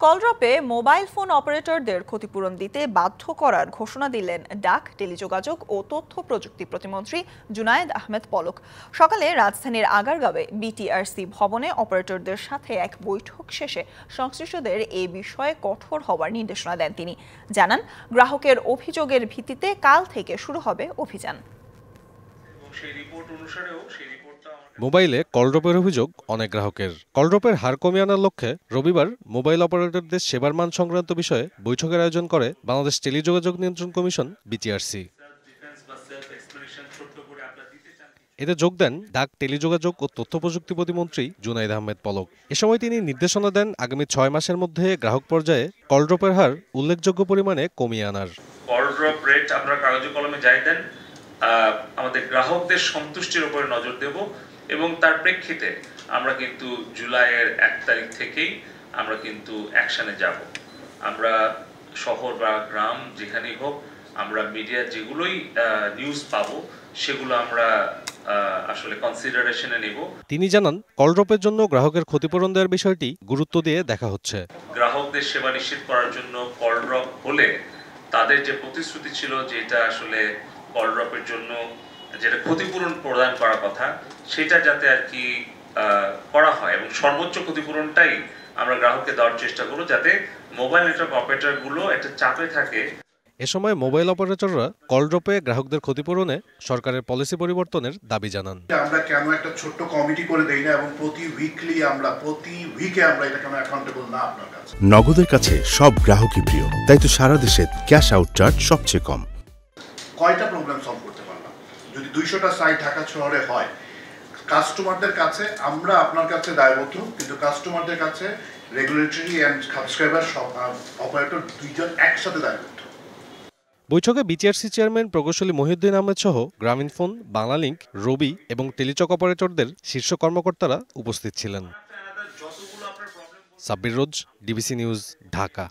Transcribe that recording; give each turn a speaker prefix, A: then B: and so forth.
A: কলড্রপে mobile phone অপারেটরদের ক্ষতিপূরণ দিতে বাধ্য করার ঘোষণা দিলেন ডাক, টেলিযোগাযোগ ও তথ্য প্রযুক্তি প্রতিমন্ত্রী জুনায়েদ আহমেদ পলক। সকালে রাজধানীর আগারগাঁওয়ে বিটিআরসি ভবনে অপারেটরদের সাথে এক বৈঠক শেষে সংশ্লিষ্টদের এ বিষয়ে কঠোর হওয়ার নির্দেশনা দেন তিনি। জানান, গ্রাহকের অভিযোগের ভিত্তিতে কাল থেকে শুরু হবে অভিযান।
B: মোবাইলে কলড্রপের অভিযোগ অনেক গ্রাহকের। কলড্রপের হার কমিয়ে আনার লক্ষ্যে রবিবার মোবাইল অপারেটরদের সেবার মান সংক্রান্ত বিষয়ে বৈঠকের আয়োজন করে বাংলাদেশ টেলিযোগাযোগ নিয়ন্ত্রণ কমিশন বিটিআরসি। এতে যোগ দেন ডাক, টেলিযোগাযোগ ও তথ্য প্রযুক্তি প্রতিমন্ত্রী জুনায়েদ আহমেদ পলক। এ সময় তিনি নির্দেশনা দেন আগামী 6 মাসের মধ্যে গ্রাহক পর্যায়ে কলড্রপের হার উল্লেখযোগ্য পরিমাণে কমিয়ে আনার।
C: কলড্রপ রেট আপনারা কাগজে কলমে যাই দেন, আমাদের গ্রাহকদের সন্তুষ্টির উপরে নজর দেব এবং তার প্রেক্ষিতে আমরা কিন্তু জুলাইয়ের 1 তারিখ থেকেই আমরা কিন্তু অ্যাকশনে যাব। আমরা শহর বা গ্রাম যেখানেই হোক, আমরা মিডিয়া যেগুলোই নিউজ পাবো সেগুলো আমরা আসলে কনসিডারেশনে নেব।
B: তিনি জানান, কলড্রপের জন্য গ্রাহকের ক্ষতিপূরণ দেওয়ার বিষয়টি গুরুত্ব দিয়ে দেখা হচ্ছে।
C: গ্রাহকদের সেবা নিশ্চিত করার জন্য কলড্রপ হলে তাদের যে প্রতিশ্রুতি ছিল যে এটা আসলে কলড্রপের জন্য যেটা ক্ষতিপূরণ প্রদান করার কথা, সেটা যাতে আর কি করা হয় এবং সর্বোচ্চ ক্ষতিপূরণটাই আমরা গ্রাহককে দেওয়ার চেষ্টা করব, যাতে মোবাইল নেটওয়ার্ক অপারেটরগুলো একটা চাপে থাকে।
B: এ সময় মোবাইল অপারেটররা কলড্রপে গ্রাহকদের ক্ষতিপূরণে সরকারের পলিসি পরিবর্তনের দাবি জানান।
D: আমরা কেন একটা ছোট্ট কমিটি করে দেই না এবং প্রতি উইকে আমরা এটা কেন অ্যাকাউন্টেবল না আপনার কাছে?
E: নগদের কাছে সব গ্রাহকই প্রিয়, তাই তো সারা দেশে ক্যাশ আউট চার্জ সবচেয়ে কম।
D: কয়টা প্রবলেম সলভ করতে পারলাম? যদি 200টা সাইট ঢাকা শহরে হয়, কাস্টমারদের কাছে আমরা আপনার কাছে দায়বদ্ধ, কিন্তু কাস্টমারদের কাছে রেগুলেটরি এন্ড সাবস্ক্রাইবার অপারেটর দুইজন একসাথে দায়বদ্ধ।
B: বৈঠকে বিটিআরসি চেয়ারম্যান প্রকৌশলী মহিউদ্দিন আহমেদ সহ গ্রামীণফোন, বাংলালিংক, রবি এবং টেলিচক অপারেটরদের শীর্ষ কর্মকর্তারা উপস্থিত ছিলেন। সাব্বির রোজ, ডিবিসি নিউজ, ঢাকা।